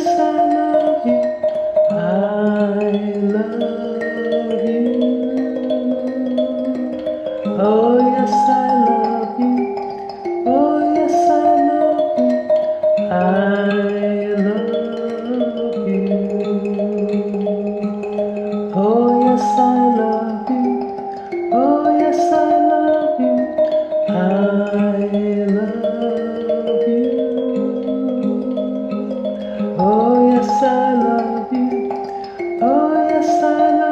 yes, I love you. I love you. Oh, yes, I love you. Oh, yes, I love you. I love you. Oh, yes, I love you. Oh, yes, I love you. I love you. Oh, yes, I love you. Oh, yes, I love you.